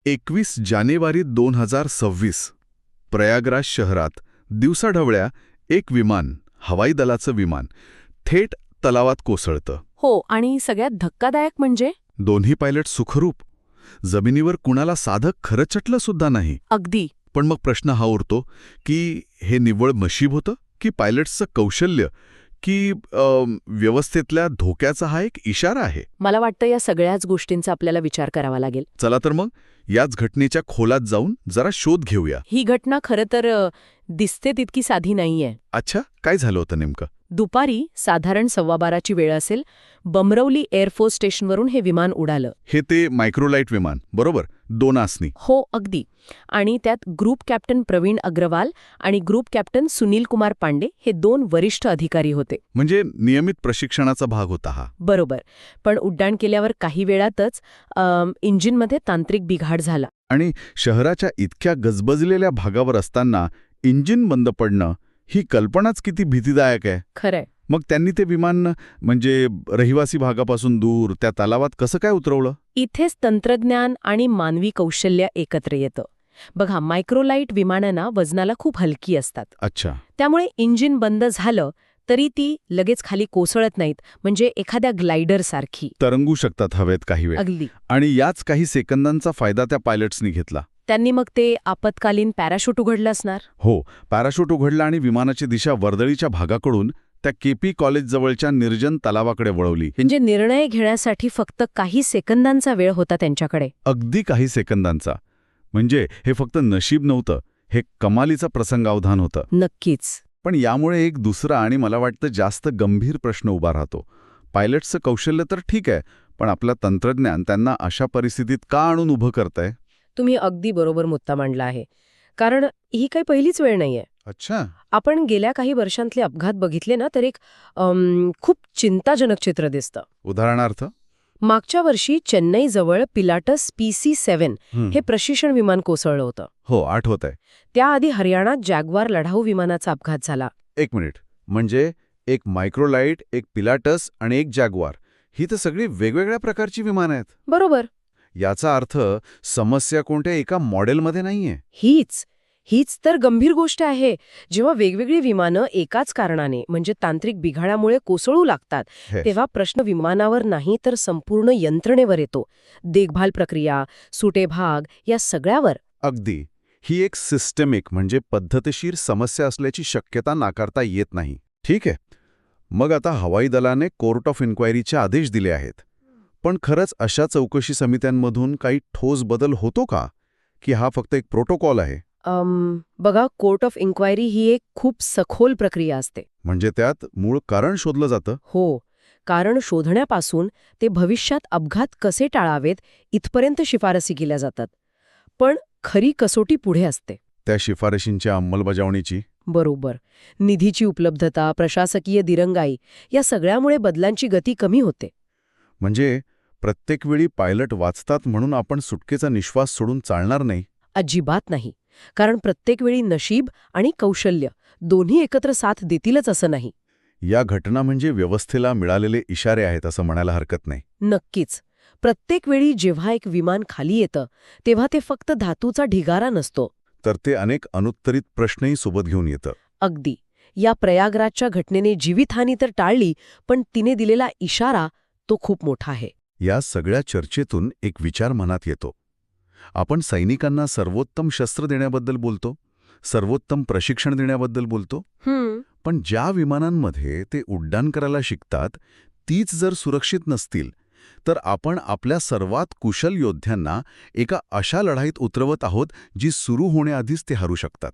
21 जानेवारी 2026 प्रयागराज शहरात दिवसाढवळ्या एक विमान, हवाई दलाचं विमान, थेट तलावात कोसळतं. हो, आणि सगळ्यात धक्कादायक म्हणजे दोन्ही पायलट सुखरूप. जमिनीवर कुणाला साधं खरचटलं सुद्धा नाही. अगदी. पण मग प्रश्न हा उरतो की हे निव्वळ नशीब होतं की पायलट्सचं कौशल्य की व्यवस्थेतल्या धोक्याचा हा एक इशारा आहे. मला वाटतं या सगळ्याच गोष्टींचा आपल्याला विचार करावा लागेल. चला तर मग याच घटनेच्या खोलात जाऊन जरा शोध घेऊया. ही घटना खरं तर दिसते तितकी साधी नाहीये. अच्छा, काय झालं होतं नेमकं? दुपारी साधारण 12:15ची वेळ असेल, बमरौली एअरफोर्स स्टेशनवरून हे विमान उडालं. हे ते मायक्रोलाइट विमान, बरोबर? 2 आसनी. हो, अगदी. आणि त्यात ग्रुप कॅप्टन प्रवीण अग्रवाल आणि ग्रुप कॅप्टन सुनील कुमार पांडे हे 2 वरिष्ठ अधिकारी होते. म्हणजे नियमित प्रशिक्षणाचा भाग होता हा. बरोबर. पण उड्डाण केल्यावर काही वेळातच इंजिनमध्ये तांत्रिक बिघाड झाला. आणि शहराच्या इतक्या गजबजलेल्या भागावर असताना इंजिन बंद पडणं ही कल्पनाच किती भीतीदायक आहे. खरंय. मग त्यांनी ते विमान म्हणजे रहिवासी भागापासून दूर त्या तलावात कसं काय उतरवलं? इथेच तंत्रज्ञान आणि मानवी कौशल्य एकत्र येतं. बघा, मायक्रोलाइट विमानांना वजनाला खूप हलकी असतात. अच्छा. त्यामुळे इंजिन बंद झालं तरी ती लगेच खाली कोसळत नाहीत, म्हणजे एखाद्या ग्लायडरसारखी तरंगू शकतात हवेत काही वेळ. अगदी. आणि याच काही सेकंदांचा फायदा त्या पायलट्सनी घेतला. त्यांनी मग ते आपत्कालीन पॅराशूट उघडलं असणार. हो, पॅराशूट उघडला आणि विमानाची दिशा वर्दळीच्या भागाकडून त्या केपी कॉलेजजवळच्या निर्जन तलावाकडे वळवली. म्हणजे निर्णय घेण्यासाठी फक्त काही सेकंदांचा वेळ होता त्यांच्याकडे. अगदी काही सेकंदांचा. म्हणजे हे फक्त नशीब नव्हतं, हे कमालीचं प्रसंगावधान होतं. नक्कीच. पण यामुळे एक दुसरा आणि मला वाटतं जास्त गंभीर प्रश्न उभा राहतो. पायलटचं कौशल्य तर ठीक आहे, पण आपलं तंत्रज्ञान त्यांना अशा परिस्थितीत का आणून उभं करतंय? तुम्ही अगदी बरोबर मुद्दा मांडला आहे. कारण ही काही पहिलीच वेळ नाहीये. अच्छा. आपण गेल्या काही वर्षांतले अपघात बघितले ना, तर एक खूप चिंताजनक चित्र दिसतं. उदाहरणार्थ? मागच्या वर्षी चेन्नईजवळ पिलाटस PC-7 हे प्रशिक्षण विमान कोसळलं होतं. हो, आठवत आहे. त्याआधी हरियाणात जॅग्वार लढाऊ विमानाचा अपघात झाला. 1 मिनिट. म्हणजे एक मायक्रोलाइट, एक पिलाटस आणि एक जॅग्वार, ही तर सगळी वेगवेगळ्या प्रकारची विमानं आहेत. बरोबर. याचा अर्थ समस्या कोणत्या एका मॉडेलमध्ये नाहीये. हीच तर गंभीर गोष्ट आहे. जेव्हा वेगवेगळी विमानं एकाच कारणाने म्हणजे तांत्रिक बिघाडामुळे कोसळू लागतात, तेव्हा प्रश्न विमानावर नाही तर संपूर्ण यंत्रणेवर येतो. देखभाल प्रक्रिया, सुटे भाग या सगळ्यावर. अगदी. ही एक सिस्टमिक म्हणजे पद्धतशीर समस्या असल्याची शक्यता नाकारता येत नाही. ठीक आहे. मग आता हवाई दलाने कोर्ट ऑफ इन्क्वायरीचे आदेश दिले आहेत. पण खरंच अशा चौकशी समित्यांमधून काही ठोस बदल होतो का? की हा फक्त एक प्रोटोकॉल आहे? बघा, कोर्ट ऑफ इन्क्वायरी ही एक खूप सखोल प्रक्रिया असते. म्हणजे त्यात मूळ कारण शोधलं जातं? हो. कारण शोधण्यापासून ते भविष्यात अपघात कसे टाळावेत इथपर्यंत शिफारसी केल्या जातात. पण खरी कसोटी पुढे असते. त्या शिफारशींच्या अंमलबजावणीची? बरोबर. निधीची उपलब्धता, प्रशासकीय दिरंगाई या सगळ्यामुळे बदलांची गती कमी होते. म्हणजे प्रत्येक वेळी पायलट वाचतात म्हणून आपण सुटकेचा निश्वास सोडून चालणार नाही? अजिबात नाही. कारण प्रत्येक वेळी नशीब आणि कौशल्य दोन्ही एकत्र साथ देतीलच असं नाही. या घटना म्हणजे व्यवस्थेला मिळालेले इशारे आहेत असं म्हणायला हरकत नाही. नक्कीच. प्रत्येक वेळी जेव्हा एक विमान खाली येतं तेव्हा ते फक्त धातूचा ढिगारा नसतो. तर ते अनेक अनुत्तरित प्रश्नही सोबत घेऊन येतं. अगदी. या प्रयागराजच्या घटनेने जीवितहानी तर टाळली, पण तिने दिलेला इशारा तो खूप मोठा आहे. या सगळ्या चर्चेतून एक विचार मनात येतो. आपण सैनिकांना सर्वोत्तम शस्त्र देण्याबद्दल बोलतो, सर्वोत्तम प्रशिक्षण देण्याबद्दल बोलतो. पण ज्या विमानांमध्ये ते उड्डाण करायला शिकतात तीच जर सुरक्षित नसतील, तर आपण आपल्या सर्वात कुशल योद्ध्यांना एका अशा लढाईत उतरवत आहोत जी सुरू होण्याआधीच ते हरू शकतात.